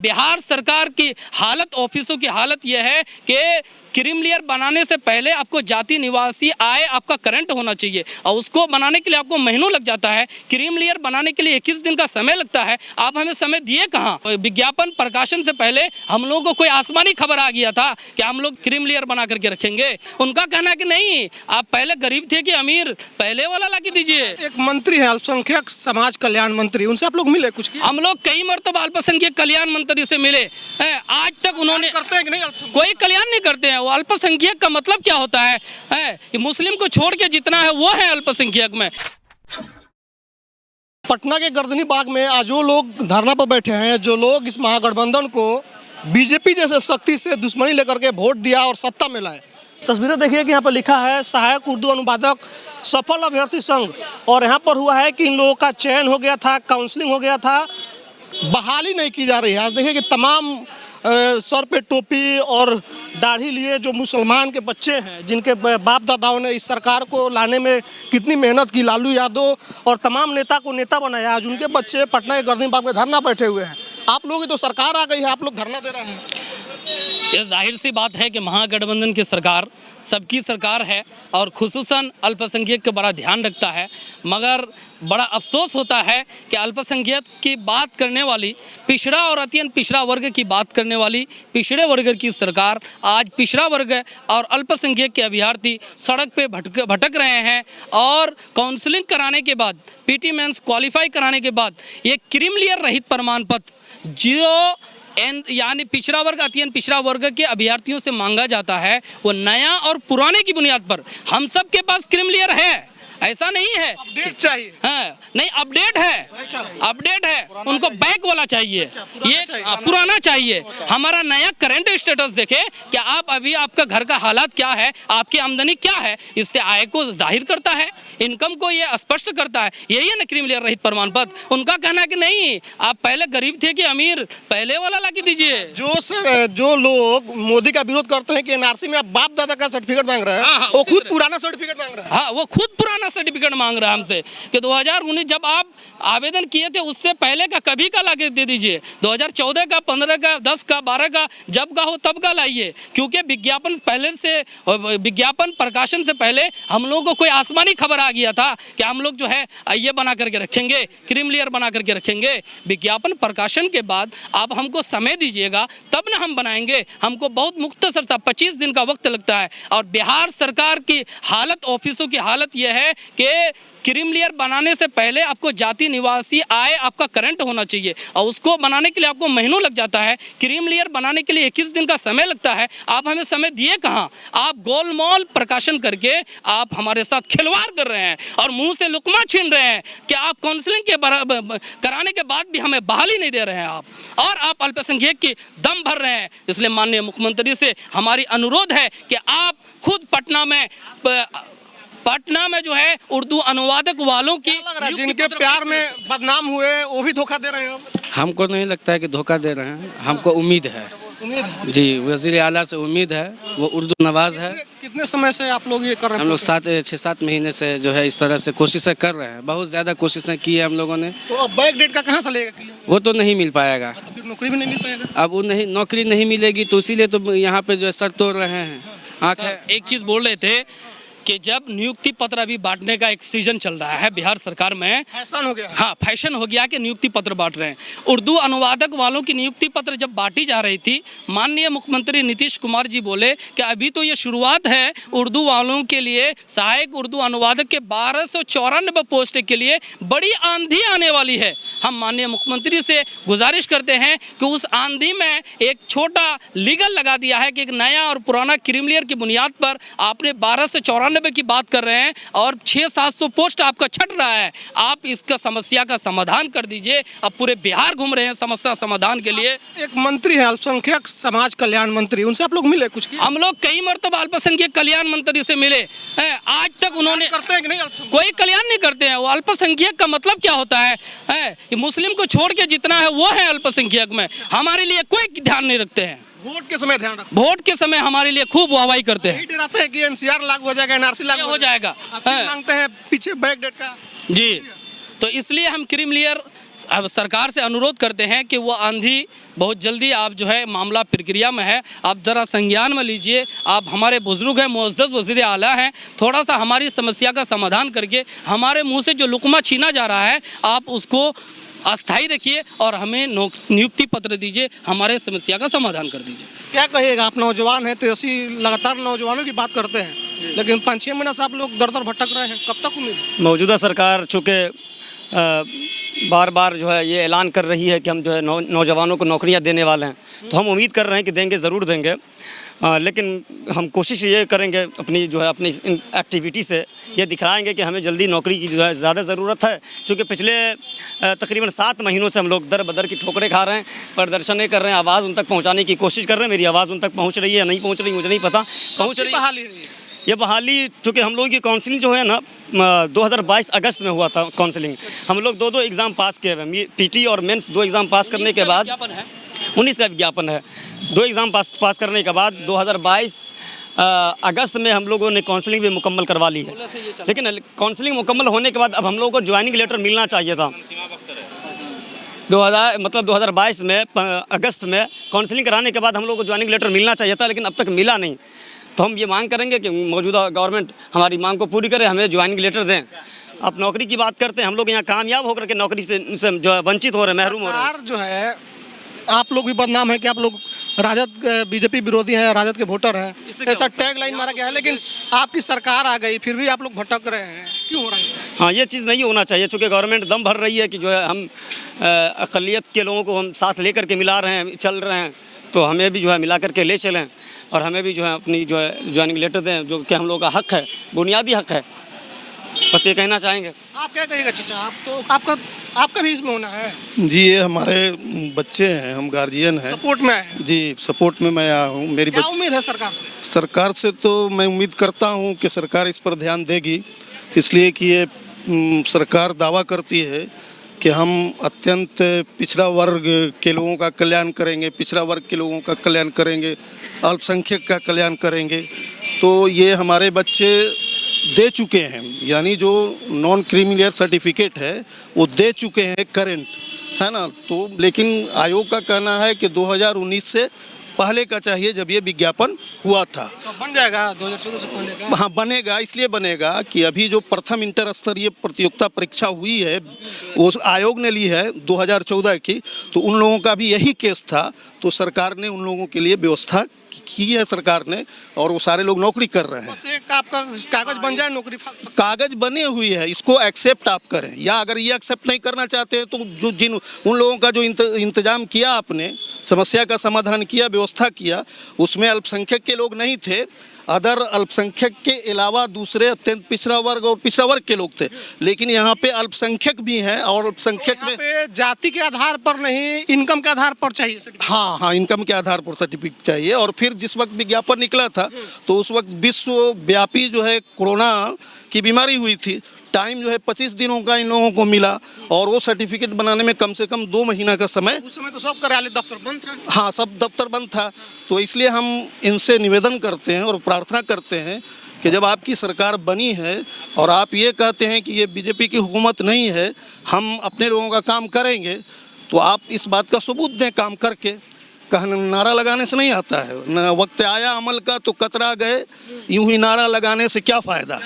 बिहार सरकार की हालत, ऑफिसों की हालत यह है कि क्रीमिलियर बनाने से पहले आपको जाति निवासी आय आपका करंट होना चाहिए और उसको बनाने के लिए आपको महीनों लग जाता है। क्रीमिलियर बनाने के लिए 21 दिन का समय लगता है। आप हमें समय दिए कहाँ? विज्ञापन प्रकाशन से पहले हम लोगों को कोई आसमानी खबर आ गया था कि हम लोग क्रीमिलियर बना करके रखेंगे। उनका कहना है कि नहीं, आप पहले गरीब थे कि अमीर, पहले वाला ला के दीजिए। एक मंत्री है अल्पसंख्यक समाज कल्याण मंत्री, उनसे आप लोग मिले कुछ? हम लोग कई मरतबा अल्पसंख्यक कल्याण मंत्री से मिले हैं, आज तक उन्होंने करते हैं कि नहीं? अल्पसंख्यक कोई कल्याण नहीं करते हैं। वो अल्पसंख्यक का मतलब क्या होता है? ये मुस्लिम को छोड़ के जितना है वो है अल्पसंख्यक में। पटना के गर्दनी बाग में आज जो लोग धरना पर बैठे हैं, जो लोग इस महागठबंधन को बीजेपी जैसे शक्ति से दुश्मनी लेकर के वोट दिया और सत्ता में लाए। तस्वीरें देखिए कि यहाँ पर लिखा है सहायक उर्दू अनुवादक सफल अभ्यर्थी संघ, और यहाँ पर हुआ है कि इन लोगों का चयन हो गया था, काउंसलिंग हो गया था, बहाली नहीं की जा रही है। आज देखिए कि तमाम सर पे टोपी और दाढ़ी लिए जो मुसलमान के बच्चे हैं, जिनके बाप दादाओं ने इस सरकार को लाने में कितनी मेहनत की, लालू यादव और तमाम नेता को नेता बनाया, आज उनके बच्चे पटना के गर्दनी बाग में धरना बैठे हुए हैं। आप लोग तो सरकार आ गई है, आप लोग धरना दे रहे हैं। ये जाहिर सी बात है कि महागठबंधन की सरकार सबकी सरकार है और खुसूसन अल्पसंख्यक का बड़ा ध्यान रखता है, मगर बड़ा अफसोस होता है कि अल्पसंख्यक की बात करने वाली, पिछड़ा और अत्यंत पिछड़ा वर्ग की बात करने वाली पिछड़े वर्ग की सरकार आज पिछड़ा वर्ग और अल्पसंख्यक के अभ्यर्थी सड़क पे भटक रहे हैं। और काउंसलिंग कराने के बाद, पीटी मेंस क्वालिफाई कराने के बाद ये क्रीमिलियर रहित प्रमाण पत्र जो यानी पिछड़ा वर्ग, अत्यंत पिछड़ा वर्ग के अभ्यर्थियों से मांगा जाता है, वो नया और पुराने की बुनियाद पर हम सब के पास क्रीमिलियर है, ऐसा नहीं है। अपडेट चाहिए। हाँ, नहीं अपडेट है, अपडेट है, उनको बैक वाला चाहिए, ये पुराना चाहिए। हमारा नया करंट स्टेटस देखे कि आप अभी आपका घर का हालात क्या है, आपकी आमदनी क्या है, इससे आय को जाहिर करता है, इनकम को ये स्पष्ट करता है। यही है ना क्रीमिलियर रहित प्रमाण पत्र। उनका कहना है कि नहीं, आप पहले गरीब थे कि अमीर, पहले वाला ला के दीजिए। जो लोग मोदी का विरोध करते हैं कि एनआरसी में आप बाप दादा का सर्टिफिकेट मांग रहे हैं, वो खुद पुराना सर्टिफिकेट मांग रहे हैं। हाँ, वो खुद पुराना सर्टिफिकेट मांग रहा है हमसे कि 2019 जब आप आवेदन किए थे उससे पहले का कभी का लाके दे दीजिए, 2014 का, 15 का, 10 का, 12 का, जब का हो तब का लाइए। क्योंकि विज्ञापन पहले से, विज्ञापन प्रकाशन से पहले हम लोगों को कोई आसमानी खबर आ गया था कि हम लोग जो है ये बना करके रखेंगे, क्रीमिलियर बना करके रखेंगे। विज्ञापन प्रकाशन के बाद आप हमको समय दीजिएगा तब ना हम बनाएंगे। हमको बहुत मुख्तसर सा 25 दिन का वक्त लगता है। और बिहार सरकार की हालत, ऑफिसों की हालत यह है कि क्रीमिलियर बनाने से पहले आपको जाति निवासी आय आपका करंट होना चाहिए और उसको बनाने के लिए आपको महीनों लग जाता है। क्रीमिलियर बनाने के लिए 21 दिन का समय लगता है। आप हमें समय दिए कहाँ? आप गोलमाल प्रकाशन करके आप हमारे साथ खिलवाड़ कर रहे हैं और मुंह से लुकमा छीन रहे हैं कि आप काउंसलिंग के कराने के बाद भी हमें बहाली नहीं दे रहे हैं आप, और आप अल्पसंख्यक की दम भर रहे हैं। इसलिए माननीय मुख्यमंत्री से हमारी अनुरोध है कि आप खुद पटना में जो है उर्दू अनुवादक वालों की, जिनके प्यार में बदनाम हुए, वो भी धोखा दे रहे हैं। हमको नहीं लगता है कि धोखा दे रहे हैं, हमको उम्मीद है जी, वज़ीर आला से उम्मीद है, वो उर्दू नवाज है। कितने समय से आप लोग ये कर रहे हैं? हम लोग 6-7 महीने से जो है इस तरह से कोशिशें कर रहे हैं, बहुत ज़्यादा कोशिशें की है हम लोगों ने। तो अब बैक डेट का कहाँ से लेगा? वो तो नहीं मिल पाएगा, तो फिर नौकरी भी नहीं मिल पाएगा। अब वो नहीं, नौकरी नहीं मिलेगी तो इसीलिए तो यहाँ पे जो है सर तोड़ रहे हैं। आँख है। एक चीज़ बोल रहे थे कि जब नियुक्ति पत्र अभी बांटने का एक सीजन चल रहा है बिहार सरकार में, फैशन हो गया। हाँ, फैशन हो गया कि नियुक्ति पत्र बांट रहे हैं। उर्दू अनुवादक वालों की नियुक्ति पत्र जब बांटी जा रही थी, माननीय मुख्यमंत्री नीतीश कुमार जी बोले कि अभी तो ये शुरुआत है, उर्दू वालों के लिए, सहायक उर्दू अनुवादक के 1294 पोस्ट के लिए बड़ी आंधी आने वाली है। हम माननीय मुख्यमंत्री से गुजारिश करते हैं कि उस आंधी में एक छोटा लीगल लगा दिया है कि एक नया और पुराना क्रीमिलियर की बुनियाद पर आपने 1294 की बात कर रहे हैं और 600-700 पोस्ट आपका छट रहा है। आप इसका समस्या का समाधान कर दीजिए। अब पूरे बिहार घूम रहे हैं समस्या समाधान के लिए। एक मंत्री है अल्पसंख्यक समाज कल्याण मंत्री, उनसे आप लोग मिले कुछ? हम लोग कई मरतबा अल्पसंख्यक कल्याण मंत्री से मिले हैं, आज तक उन्होंने करते हैं कि नहीं? कोई कल्याण नहीं करते हैं। वो अल्पसंख्यक का मतलब क्या होता है? मुस्लिम को छोड़ के जितना है वो है अल्पसंख्यक में। हमारे लिए कोई ध्यान नहीं रखते हैं। वोट के समय ध्यान रखते, वोट के समय हमारे लिए खूब वाहवाही करते हैं। डराते हैं कि एनसीआर लागू हो जाएगा, एनआरसी लागू हो जाएगा, मांगते हैं पीछे बैक डेट का जी। तो इसलिए हम क्रीमिलियर अब सरकार से अनुरोध करते हैं कि वो आंधी बहुत जल्दी आप जो है मामला प्रक्रिया में है, आप ज़रा संज्ञान में लीजिए। आप हमारे बुजुर्ग हैं, मुअज़्ज़ज़ वज़ीर आला हैं, थोड़ा सा हमारी समस्या का समाधान करके हमारे मुंह से जो लुकमा छीना जा रहा है आप उसको अस्थायी रखिए और हमें नियुक्ति पत्र दीजिए, हमारे समस्या का समाधान कर दीजिए। क्या कहिएगा, आप नौजवान हैं, 83 लगातार नौजवानों की बात करते हैं, लेकिन 5-6 महीने से आप लोग दर दर भटक रहे हैं, कब तक उम्मीद? मौजूदा सरकार चूँकि बार बार जो है ये ऐलान कर रही है कि हम जो है नौजवानों को नौकरियां देने वाले हैं, तो हम उम्मीद कर रहे हैं कि देंगे, ज़रूर देंगे। लेकिन हम कोशिश ये करेंगे अपनी जो है अपनी एक्टिविटी से ये दिखाएंगे कि हमें जल्दी नौकरी की जो है ज़्यादा ज़रूरत है। क्योंकि पिछले तकरीबन 7 महीनों से हम लोग दर बदर की ठोकरें खा रहे हैं, प्रदर्शन कर रहे हैं, आवाज़ उन तक पहुंचाने की कोशिश कर रहे हैं। मेरी आवाज़ उन तक पहुंच रही है या नहीं पहुंच रही मुझे नहीं पता। पहुंच रही है ये बहाली, चूँकि हम लोगों की काउंसलिंग जो है ना 2022 अगस्त में हुआ था काउंसलिंग। हम लोग 2 एग्ज़ाम पास किए हुए, पीटी और मेंस 2 एग्ज़ाम पास करने के बाद 19 का विज्ञापन है। 2 एग्ज़ाम पास करने के बाद 2022 अगस्त में हम लोगों ने काउंसलिंग भी मुकम्मल करवा ली है। लेकिन काउंसलिंग मुकम्मल होने के बाद अब हम लोगों को ज्वाइनिंग लेटर मिलना चाहिए था। 2022 में अगस्त में काउंसलिंग कराने के बाद हम लोगों को ज्वाइनिंग लेटर मिलना चाहिए था, लेकिन अब तक मिला नहीं। तो हम ये मांग करेंगे कि मौजूदा गवर्नमेंट हमारी मांग को पूरी करे, हमें ज्वाइनिंग लेटर दें। अब नौकरी की बात करते हैं, हम लोग यहाँ कामयाब होकर के नौकरी से जो है वंचित हो रहे हैं, महरूम हो रहे हैं। जो है आप लोग भी बदनाम है कि आप लोग राजद बीजेपी विरोधी हैं, राजद के वोटर हैं, ऐसा टैग लाइन मारा गया है, लेकिन आपकी सरकार आ गई फिर भी आप लोग भटक रहे हैं, क्यों हो रहा है? हाँ, ये चीज़ नहीं होना चाहिए। चूँकि गवर्नमेंट दम भर रही है कि जो है हम अक़लियत के लोगों को हम साथ ले करके मिला रहे हैं, चल रहे हैं, तो हमें भी जो है मिला करके ले चलें और हमें भी जो है अपनी जो है ज्वाइनिंग लेटर दें, जो कि हम लोगों का हक़ है, बुनियादी हक़ है। बस ये कहना चाहेंगे। आप क्या कहिएगा चाचा, आप तो आपका भी इसमें होना है? जी, ये हमारे बच्चे हैं, हम गार्जियन हैं, सपोर्ट में है जी, सपोर्ट में मैं आया हूँ। मेरी क्या उम्मीद है सरकार से? सरकार से तो मैं उम्मीद करता हूँ कि सरकार इस पर ध्यान देगी, इसलिए कि ये सरकार दावा करती है कि हम अत्यंत पिछड़ा वर्ग के लोगों का कल्याण करेंगे, पिछड़ा वर्ग के लोगों का कल्याण करेंगे, अल्पसंख्यक का कल्याण करेंगे। तो ये हमारे बच्चे दे चुके हैं, यानी जो नॉन क्रीमिलियर सर्टिफिकेट है वो दे चुके हैं करेंट, है ना। तो लेकिन आयोग का कहना है कि 2019 से पहले का चाहिए, जब ये विज्ञापन हुआ था। तो बन जाएगा 2014 से पहले का? हाँ, बनेगा। इसलिए बनेगा कि अभी जो प्रथम इंटर स्तरीय प्रतियोगिता परीक्षा हुई है वो आयोग ने ली है 2014 की, तो उन लोगों का भी यही केस था। तो सरकार ने उन लोगों के लिए व्यवस्था की है सरकार ने, और वो सारे लोग नौकरी कर रहे हैं। बस एक आपका कागज बन जाए, नौकरी कागज बने हुई है, इसको एक्सेप्ट आप करें, या अगर ये एक्सेप्ट नहीं करना चाहते हैं तो जो उन लोगों का जो इंतजाम किया आपने, समस्या का समाधान किया, व्यवस्था किया, उसमें अल्पसंख्यक के लोग नहीं थे, अदर अल्पसंख्यक के अलावा दूसरे अत्यंत पिछड़ा वर्ग और पिछड़ा वर्ग के लोग थे। लेकिन यहाँ पे अल्पसंख्यक भी हैं, और अल्पसंख्यक में जाति के आधार पर नहीं, इनकम के आधार पर चाहिए सर्टिफिकेट। हाँ, इनकम के आधार पर सर्टिफिकेट चाहिए। और फिर जिस वक्त विज्ञापन निकला था तो उस वक्त विश्वव्यापी जो है कोरोना की बीमारी हुई थी, टाइम जो है 25 दिनों का इन लोगों को मिला, और वो सर्टिफिकेट बनाने में कम से कम 2 महीना का समय। उस समय तो सब कार्यालय दफ्तर बंद था। हाँ, सब दफ्तर बंद था। तो इसलिए हम इनसे निवेदन करते हैं और प्रार्थना करते हैं कि जब आपकी सरकार बनी है और आप ये कहते हैं कि ये बीजेपी की हुकूमत नहीं है, हम अपने लोगों का काम करेंगे, तो आप इस बात का सबूत दें काम करके। कहना नारा लगाने से नहीं आता है, न वक्त आया अमल का तो कतरा गए, यूं ही नारा लगाने से क्या फ़ायदा।